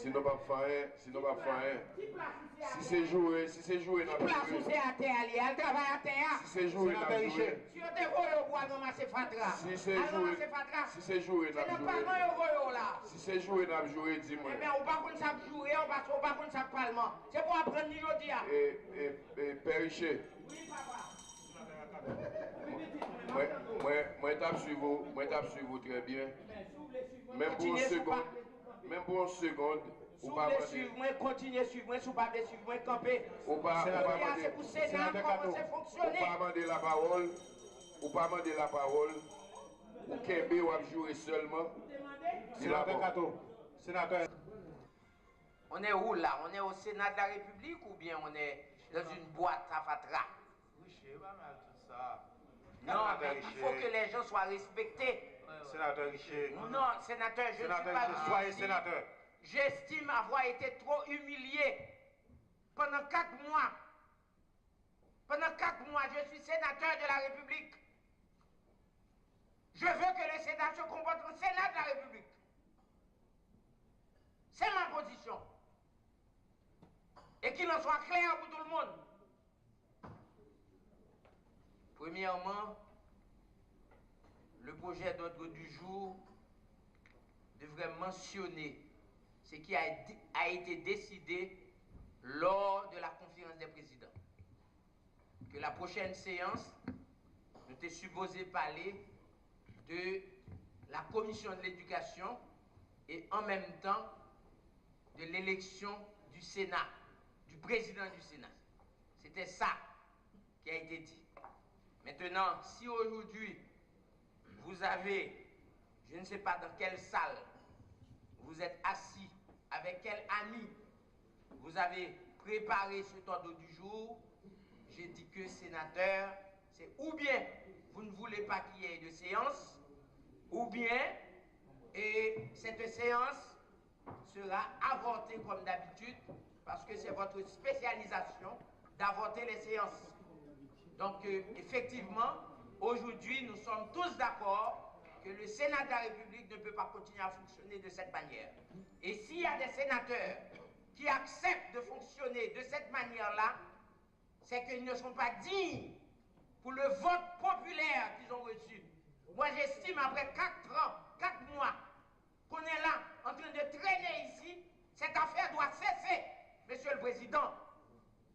Sinon pas faire, sinon pas faire. Si c'est joué, n'a pas place où c'est à terre, elle travaille à terre. Si c'est joué, n'a pas joué. Si on te voit pour ramasser fatra. Si c'est joué, n'a pas joué. Si c'est joué, n'a pas joué, dis-moi. Eh bien, on va pas ça jouer, on va pas ça parlement. C'est pour apprendre aujourd'hui. Et Périché. Oui, papa. Moi tape sur vous très bien. Même pour une seconde, ou pas suivre moi, continuez suivre moi, sous pas suivre moi, camper. Ou pas c'est pour Sénat comment c'est fonctionner. Ou pas demander la parole. Ou pas demander la parole. Ou Kembe ou à jouer seulement. Sénateur Kato. Sénateur. On est où là? On est au Sénat de la République ou bien on est dans une boîte à fatra? Oui, je sais pas mal tout ça. Non, mais il faut que les gens soient respectés. Sénateur Richer. Non, sénateur, je ne suis pas... Soyez sénateur. J'estime avoir été trop humilié pendant 4 mois. Pendant 4 mois, je suis sénateur de la République. Je veux que le Sénat se comporte en Sénat de la République. C'est ma position. Et qu'il en soit clair pour tout le monde. Premièrement, le projet d'ordre du jour devrait mentionner ce qui a été décidé lors de la conférence des présidents. Que la prochaine séance, nous était supposé parler de la commission de l'éducation et en même temps de l'élection du Sénat, du président du Sénat. C'était ça qui a été dit. Maintenant, si aujourd'hui, vous avez, je ne sais pas dans quelle salle, vous êtes assis, avec quel ami, vous avez préparé cet ordre du jour, j'ai dit que sénateur, c'est ou bien vous ne voulez pas qu'il y ait de séance, ou bien et cette séance sera avortée comme d'habitude, parce que c'est votre spécialisation d'avorter les séances. Donc, effectivement, aujourd'hui, nous sommes tous d'accord que le Sénat de la République ne peut pas continuer à fonctionner de cette manière. Et s'il y a des sénateurs qui acceptent de fonctionner de cette manière-là, c'est qu'ils ne sont pas dignes pour le vote populaire qu'ils ont reçu. Moi, j'estime, après 4 ans, 4 mois, qu'on est là, en train de traîner ici, cette affaire doit cesser, Monsieur le Président.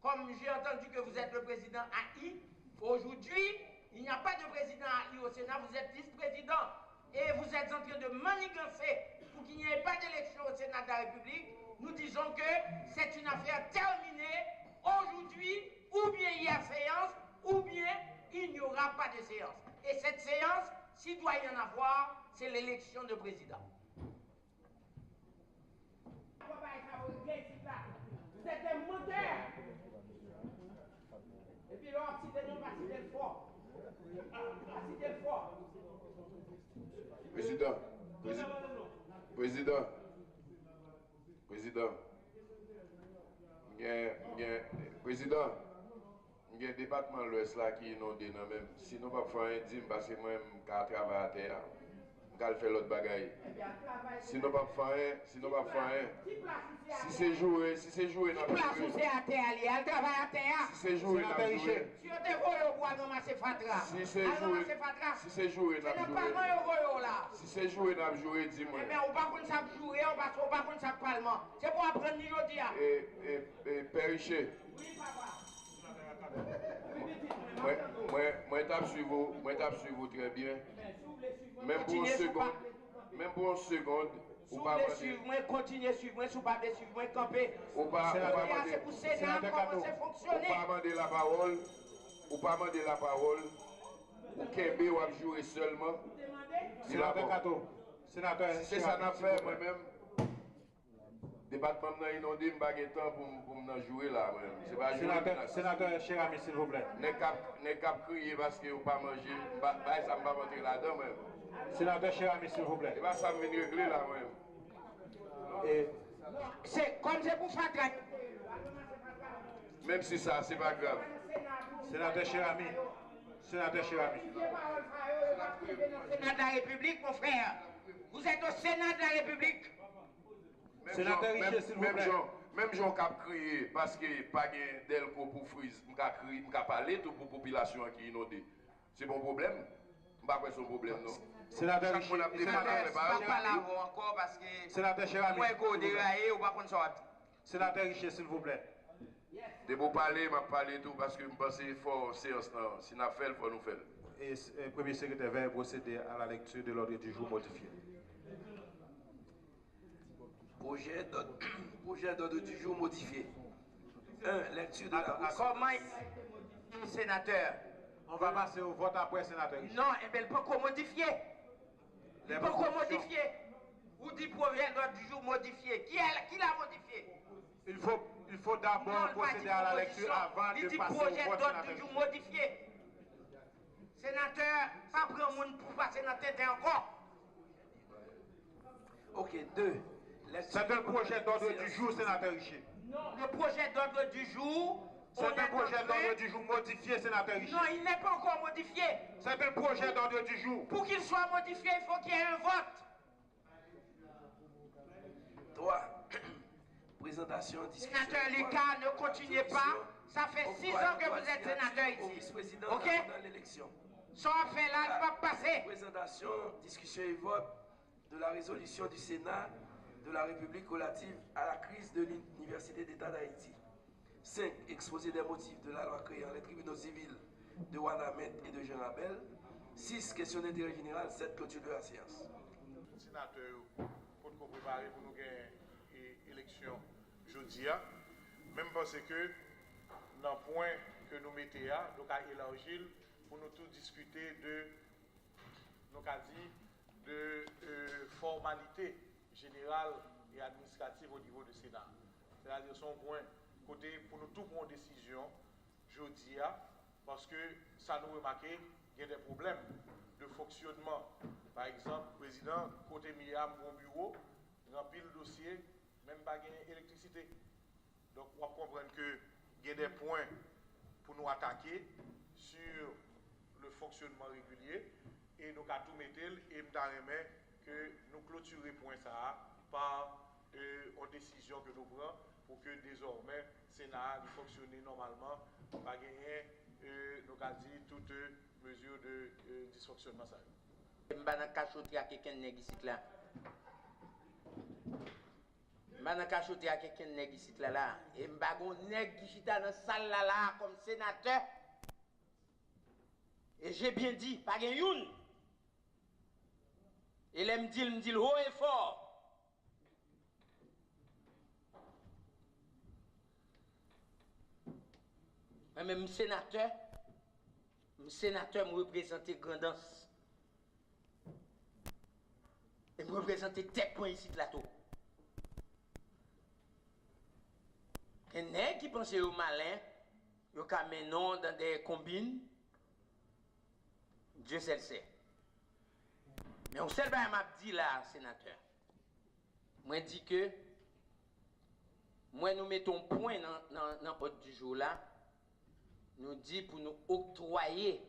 Comme j'ai entendu que vous êtes le président AI, aujourd'hui, il n'y a pas de président AI au Sénat, vous êtes vice-président. Et vous êtes en train de manigancer pour qu'il n'y ait pas d'élection au Sénat de la République. Nous disons que c'est une affaire terminée. Aujourd'hui, ou bien il y a séance, ou bien il n'y aura pas de séance. Et cette séance, s'il doit y en avoir, c'est l'élection de président. Vous êtes un menteur. Et puis là, si t'es non, pas si t'es le fort. Pas si t'es le fort. Président. Président, il y a un département de l'Ouest là qui est inondé. Si nous ne pouvons pas faire un dîme, parce que moi, je travaille à terre. Je vais faire l'autre bagaille. Si nous ne pouvons pas faire si c'est joué, n'a pas place où c'est à terre, elle travaille à terre. Si c'est joué, n'a pas joué. Si on te voit pour ramasser fatra. Si c'est joué, n'a pas joué. Si c'est joué, n'a pas joué, dis-moi. Eh bien, on va pas ça jouer, on va pas ça parlement. C'est pour apprendre aujourd'hui. Et Périché. Oui, papa. Moi tape sur vous très bien. Même pour une seconde, ou pas suivre moi, continuez suivre moi, sous pas suivre moi, camper. Ou pas c'est pour Sénat comment c'est fonctionner. Ou pas demander la parole. Ou pas demander la parole. Ou Kembe ou à jouer seulement. Sénateur Kato. Sénateur. C'est ça n'a fait moi-même. Département n'a inondé, je n'ai pas temps pour me jouer là. C'est pas sénateur, cher ami, s'il vous plaît. Ne cap crier parce que vous pas manger, ça ne va pas rentrer là-dedans même. Sénateur, cher ami, s'il vous plaît. Et pas ça me régler là même. C'est comme c'est pour faire traite. Même si ça, c'est pas grave. Sénateur, cher ami. Sénateur, cher ami. Sénat de la République, mon frère. Vous êtes au Sénat de la République. Sénateur Richer, s'il vous plaît. Même gens qui ont crié parce que pas de Delco pour Frise, je vais parler tout pour la population qui est inondée. C'est mon problème. Je ne sais pas si c'est un problème, non. Sénateur Richer, encore parce que. Sénateur Cherami. Sénateur Richer, s'il vous plaît. De vous parler, je parler tout parce que je pense qu'il faut séance. Si nous fait, il faut nous faire. Et le premier secrétaire va procéder à la lecture de l'ordre du jour modifié. Projet d'ordre du jour modifié. 1. Lecture de la Comment sénateur? On va passer au vote après, sénateur Richer. Non, eh bien, il peut qu'on modifie. Il peut qu'on modifie. Ou dit projet d'ordre du jour modifié. Qui l'a modifié? Il faut d'abord procéder à la lecture avant de passer au projet vote, d'ordre du jour modifié. Sénateur, pas prendre monde pour passer dans la tête encore. Ok, 2. C'est un projet d'ordre du jour, sénateur Richer. Le projet d'ordre du jour. C'est un projet d'ordre du jour modifié, sénateur Richer. Non, il n'est pas encore modifié. C'est un projet d'ordre du jour. Pour qu'il soit modifié, il faut qu'il y ait un vote. 3. Présentation, discussion. Sénateur Lucas, ne continuez pas. Ça fait 6 ans que vous êtes sénateur ici. Ok? Dans l'élection. Son fait là ne va pas passer. Présentation, discussion et vote de la résolution du Sénat de la République relative à la crise de l'Université d'État d'Haïti. 5. Exposé des motifs de la loi créant les tribunaux civils de Wanamet et de Jean Rabel. 6. Question d'intérêt général. 7. Clôture de la séance. Sénateur, pour nous préparer pour nous gagner l'élection jeudi, même parce que dans le point que nous mettons, nous avons élargi pour nous tous discuter de, nous avons dit, de formalité générale et administrative au niveau du Sénat. C'est-à-dire son point côté pour nous tous prendre décision jeudi, parce que ça nous remarque qu'il y a des problèmes de fonctionnement. Par exemple, le président, côté Miam, mon bureau, remplit le dossier, même pas d'électricité. Donc, on va comprendre qu'il y a des points pour nous attaquer sur le fonctionnement régulier et nous avons tout mettre et nous que nous clôturer point ça par une décision que nous prenons pour que désormais le Sénat fonctionne normalement, pas gagner, nous avons dit toute mesure de dysfonctionnement. Je vais cachoter à quelqu'un ici là. Je vais cachoter à quelqu'un ici là. Et je vais ici dans la salle là comme sénateur. Et j'ai bien dit, pas de youn. Et il me dit haut et fort. Même sénateur me représente grandance. Et me représente tête point ici là tout. Et nèg qui pense au malin, yo ka menon dans des combines. Dieu seul sait. Mais on seul m'a dit là, sénateur. Moi dit que moi nous mettons point dans l'ordre du jour là. Nous dit pour nous octroyer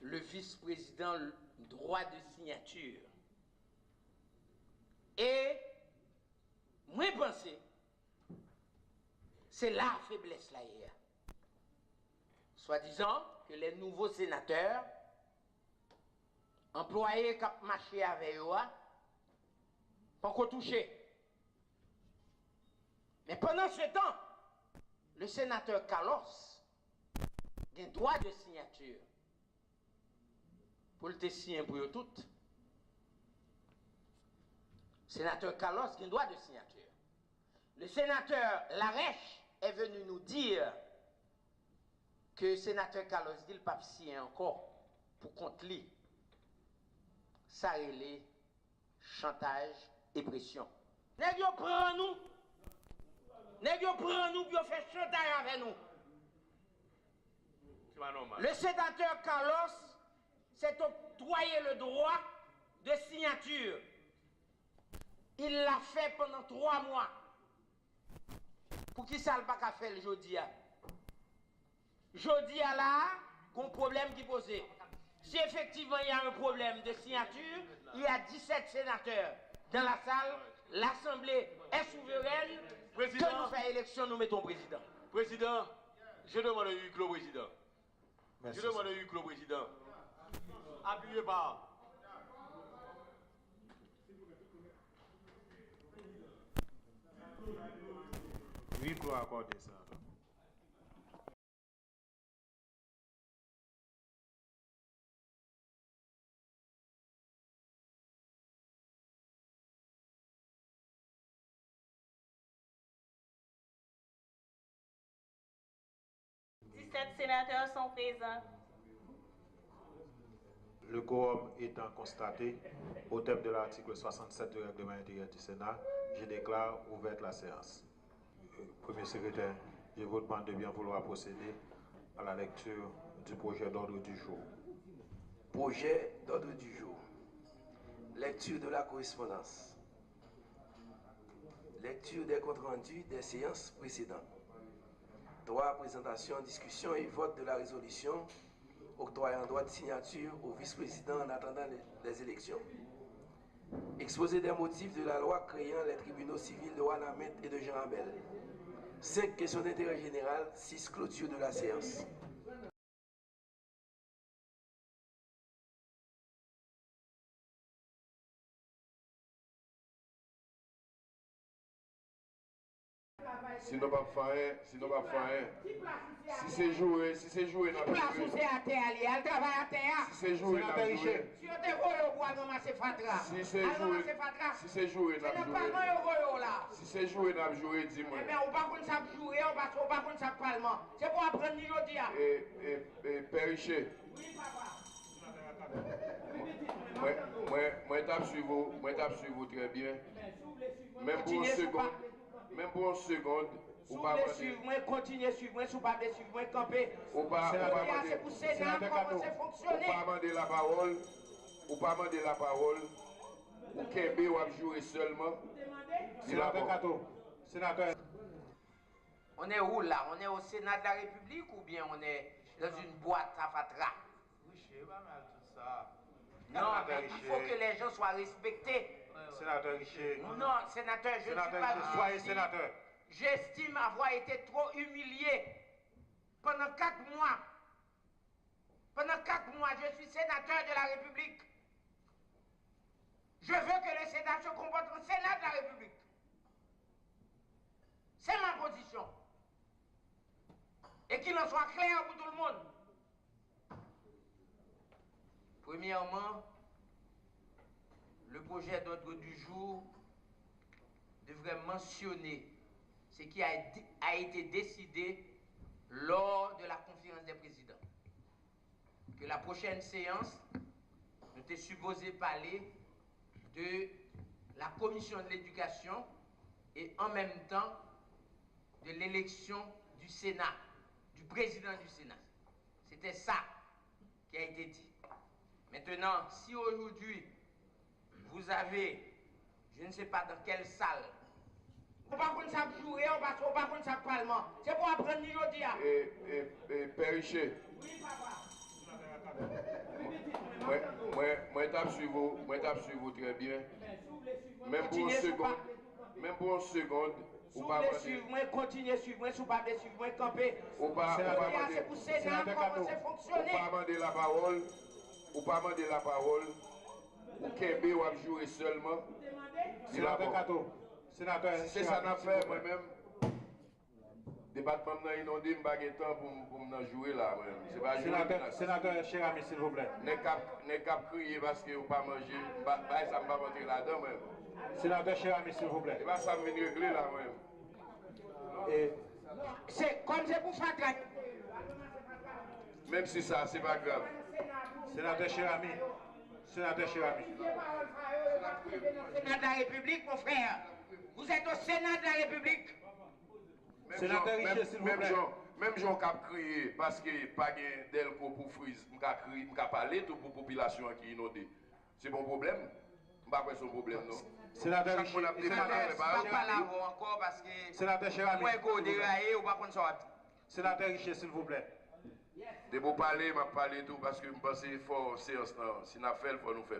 le vice-président le droit de signature. Et moi pense c'est la faiblesse là hier. Soi-disant que les nouveaux sénateurs employés qui ont marché avec eux pas encore touché. Mais pendant ce temps, le sénateur Carlos a un droit de signature pour le signer pour eux toutes. Sénateur Carlos a un droit de signature. Le sénateur Larèche est venu nous dire que le sénateur Carlos dit le pape signer encore pour contre lui. Ça est chantage et pression. Nèg yo prend nous. Nèg yo prend nous pour faire chantage avec nous. Le sénateur Carlos s'est octroyé le droit de signature. Il l'a fait pendant 3 mois. Pour qui ça ne pas qu'à faire le jeudi? Jeudi là, un problème qui posait. Si effectivement il y a un problème de signature, il y a 17 sénateurs dans la salle l'Assemblée est souveraine. Président. Que nous faisons élection, nous mettons président. Président, je demande un huis clos, président. Merci. Je demande un huis clos, président. Appuyez pas. Huis clos accordé, sénateur. Sénateurs sont présents. Le quorum étant constaté, au terme de l'article 67 du règlement intérieur du Sénat, je déclare ouverte la séance. Premier secrétaire, je vous demande de bien vouloir procéder à la lecture du projet d'ordre du jour. Projet d'ordre du jour. Lecture de la correspondance. Lecture des comptes rendus des séances précédentes. Droit, présentation, discussion et vote de la résolution octroyant droit de signature au vice-président en attendant les élections. Exposé des motifs de la loi créant les tribunaux civils de Ouanamène et de Jean-Abel. 5 questions d'intérêt général, 6 clôtures de la séance. Sinon pas faire, si c'est joué, n'a pas Place où c'est à terre, elle travaille à terre. Si c'est joué, n'a pas joué. Si on te voit au bois, ramasser fatra. Si c'est joué, n'a pas joué. Si c'est joué, n'a pas joué, dis-moi. Eh bien, on va qu'on sape jouer, on va qu'on sape parlement. C'est pour apprendre aujourd'hui. Et Périché. Oui, papa. Moi tape sur vous très bien. Même pour une seconde, ou pas continuer à suivre moi, si vous pas suivre moi, camper. Ou pas c'est pour Sénat, comment c'est fonctionner. Ou pas demander la parole, ou Kembe ou jouer seulement. Sénateur Kato, sénateur. On est où là? On est au Sénat de la République ou bien on est dans une boîte à fatra? Oui, je sais pas mal tout ça. Non, mais il faut que les gens soient respectés. Sénateur Richer. Non, sénateur, je ne suis pas soyez sénateur. J'estime avoir été trop humilié pendant 4 mois. Pendant 4 mois, je suis sénateur de la République. Je veux que le Sénat se comporte en Sénat de la République. C'est ma position. Et qu'il en soit clair pour tout le monde. Premièrement, le projet d'ordre du jour devrait mentionner ce qui a été décidé lors de la conférence des présidents. Que la prochaine séance, nous était supposé parler de la commission de l'éducation et en même temps de l'élection du Sénat, du président du Sénat. C'était ça qui a été dit. Maintenant, si aujourd'hui, vous avez, je ne sais pas dans quelle salle, on va qu'on sape jouer, on va qu'on sape parlement. C'est pour apprendre aujourd'hui. Et Périché. Oui, papa. Moi tape sur vous très bien. Même pour une seconde, ou pas continuer à suivre moi, si vous pas suivre moi, camper. Ou pas c'est pour Sénat, comment c'est fonctionner. Ou pas demander la parole, ou Kembe ou jouer seulement. Sénateur Kato, sénateur. C'est ça n'a fait moi-même. Département n'a inondé m'bagué temps pour me jouer là même. C'est pas jouer. Sénateur cher ami s'il vous plaît. N'est qu'à crier parce que vous pas manger, ça me va rentrer là-dedans même. Sénateur cher ami s'il vous plaît. Et pas ça me vient régler là même. Et c'est comme c'est pour faire. Même si ça c'est pas grave. Sénateur cher ami. Sénateur cher ami. Sénat de la République, mon frère. Vous êtes au Sénat de la République. Sénateur Richer, s'il vous plaît. Même Jean qui a crié parce que pas de delco pour frise, je vais parler tout pour la population qui est inondée. C'est mon problème? Je ne sais pas son problème, non? Sénateur Richer, pas là encore parce que sénateur cher ami. Moi, je déraillé ou pas qu'on soit. Sénateur Richer, s'il vous plaît. De vous parler, je vais parler tout parce que je pense qu'il faut séance. Si nous faisons, il faut nous faire.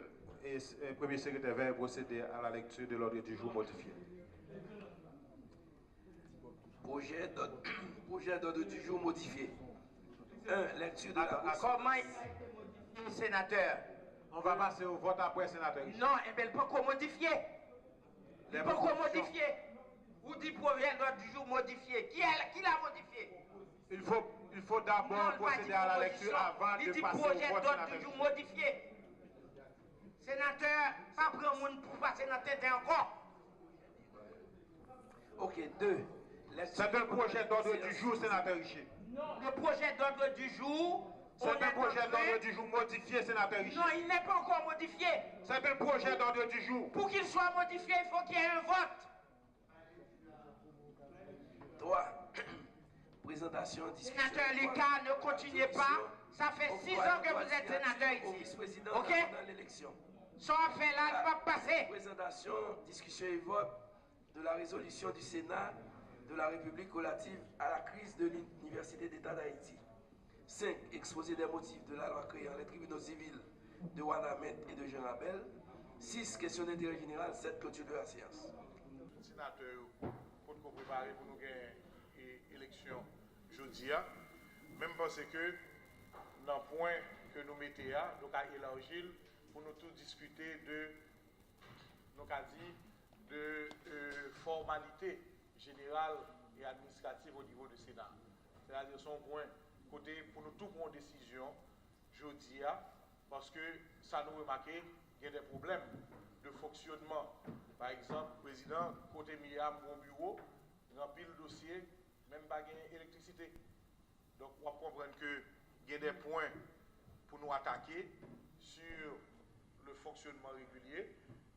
Premier secrétaire veuille procéder à la lecture de l'ordre du jour modifié. Projet d'ordre du jour modifié. 1. Lecture de la Comment sénateur? On va passer au vote après, sénateur. Non, eh bien, il peut qu'on modifie. Il peut qu'on modifie. Ou dit projet d'ordre du jour modifié. Qui l'a modifié? Il faut d'abord procéder à la lecture avant de passer au projet vote, d'ordre du jour modifié. Sénateur, pas prendre monde pour passer dans tête encore. Ok, 2. C'est un projet d'ordre du jour, sénateur Richer. Le projet d'ordre du jour. C'est un projet d'ordre du jour modifié, sénateur Richer. Non, il n'est pas encore modifié. C'est un projet d'ordre du jour. Pour qu'il soit modifié, il faut qu'il y ait un vote. 3. Présentation, discussion. Sénateur Lucas, ne continuez pas. Ça fait 6 ans que vous êtes sénateur ici. Ok? Ça fait là, il va passer. Présentation, discussion et vote de la résolution du Sénat de la République relative à la crise de l'Université d'État d'Haïti. 5. Exposé des motifs de la loi créant les tribunaux civils de Wanamet et de Jean Rabel. 6. Question d'intérêt général. 7. Clôture de la séance. Sénateur, pour nous préparer pour nous gagner l'élection jeudi, même parce que dans le point que nous mettons, nous avons élargi pour nous tous discuter de, nous avons dit, de formalité générale et administrative au niveau du Sénat. C'est-à-dire son point côté pour nous tous prendre une décision jeudi, parce que ça nous remarque qu'il y a des problèmes de fonctionnement. Par exemple, le président, côté Miam, mon bureau, remplit le dossier, même pas d'électricité. Donc, on va comprendre qu'il y a des points pour nous attaquer sur le fonctionnement régulier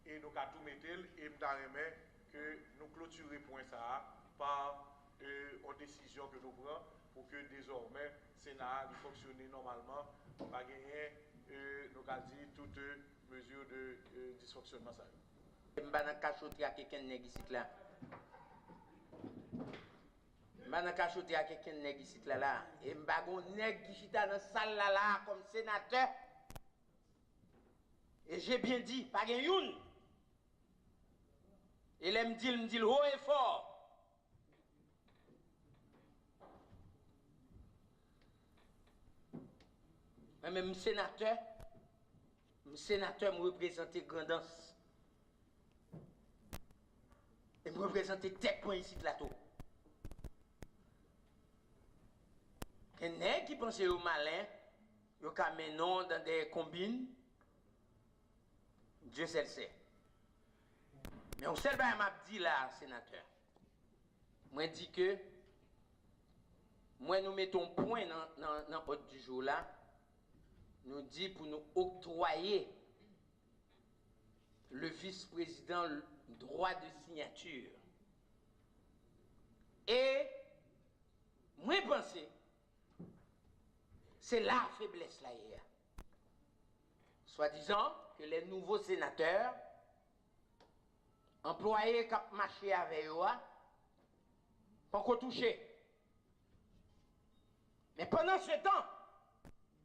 et nous avons tout mettre et nous avons que nous clôturer point ça par une décision que nous prenons pour que désormais le Sénat fonctionne normalement, pas gagner, nous avons dit toutes mesures de dysfonctionnement. Je ne vais pas cachoter à quelqu'un ici là. Je ne vais pas cachoter à quelqu'un ici là. Et je ne vais pas cachoter dans la salle là comme sénateur. Et j'ai bien dit, pas de youn. Et là, me dit haut et fort. Même sénateur, me représente grandance. Et me représente tête point ici là tout. Et nèg qui pense au malin, yo ka menon dans des combines. Dieu seul sait. Mais on seul m'a dit là, sénateur. Moi dit que moi nous mettons point dans l'ordre du jour là. Nous dit pour nous octroyer le vice-président le droit de signature. Et moi pense c'est la faiblesse là hier. Soi-disant que les nouveaux sénateurs employés qui ont marché avec eux pas qu'on touché. Mais pendant ce temps,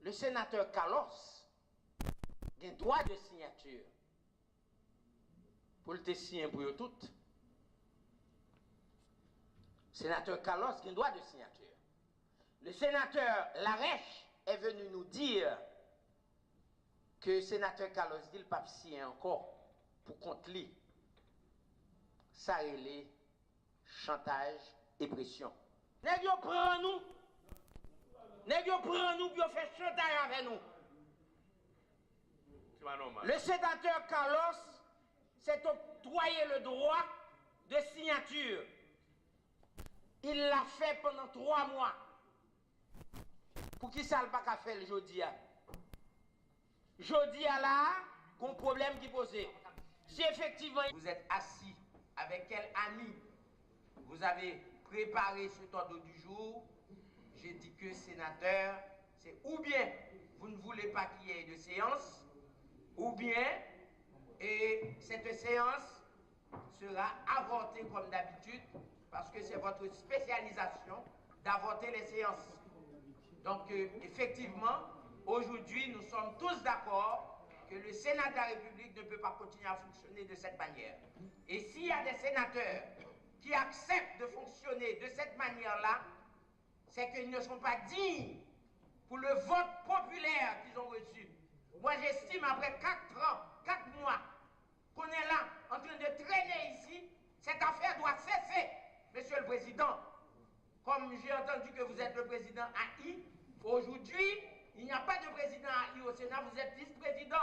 le sénateur Carlos a un droit de signature pour le signer pour eux toutes. Le sénateur Carlos a un droit de signature. Le sénateur Larèche est venu nous dire que le sénateur Carlos dit le pape signer encore pour compte lui. Ça relève chantage et pression. Nèg yo prend nous. Nèg yo prend nous pour faire chantage avec nous. Le sénateur Carlos s'est octroyé le droit de signature. Il l'a fait pendant 3 mois. Pour qui ça ne pas faire le jeudi? Jeudi là, qu'on problème qui posé. Si effectivement vous êtes assis avec quel ami vous avez préparé cet ordre du jour, j'ai dit que sénateur, c'est ou bien vous ne voulez pas qu'il y ait de séance, ou bien et cette séance sera avortée comme d'habitude, parce que c'est votre spécialisation d'avorter les séances. Donc effectivement, aujourd'hui, nous sommes tous d'accord que le Sénat de la République ne peut pas continuer à fonctionner de cette manière. Et s'il y a des sénateurs qui acceptent de fonctionner de cette manière-là, c'est qu'ils ne sont pas dignes pour le vote populaire qu'ils ont reçu. Moi, j'estime, après 4 ans, 4 mois, qu'on est là, en train de traîner ici, cette affaire doit cesser, Monsieur le Président. Comme j'ai entendu que vous êtes le président AI, aujourd'hui, il n'y a pas de président AI au Sénat, vous êtes vice-président.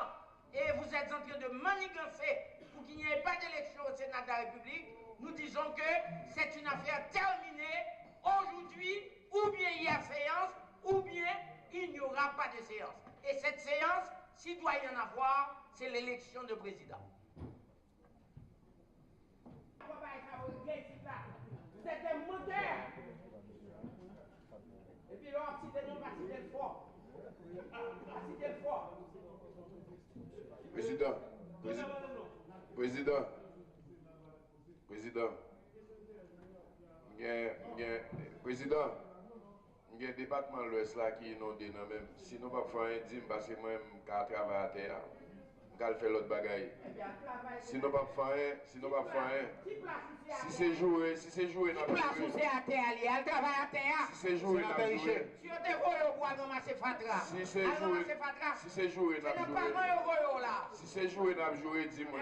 Et vous êtes en train de manigancer pour qu'il n'y ait pas d'élection au Sénat de la République. Nous disons que c'est une affaire terminée. Aujourd'hui, ou bien il y a séance, ou bien il n'y aura pas de séance. Et cette séance, s'il doit y en avoir, c'est l'élection de président. Vous êtes des menteurs. Et puis là, si t'es non, pas si t'es fort. Pas si t'es fort. Président, président, il y a un département de l'Ouest là qui est inondé dans même. Si nous ne pouvons pas faire un dîme, parce que moi, je travaille à terre, je vais faire l'autre bagaille. Si nous ne pouvons pas faire si c'est joué, n'a pas joué. Si à terre, elle travaille à terre. Si c'est joué, n'a pas joué. Si on te voit au bois, on va se fatra. Si c'est joué, n'a pas joué. C'est pas moi au là. Si c'est joué, n'a pas joué, dis-moi.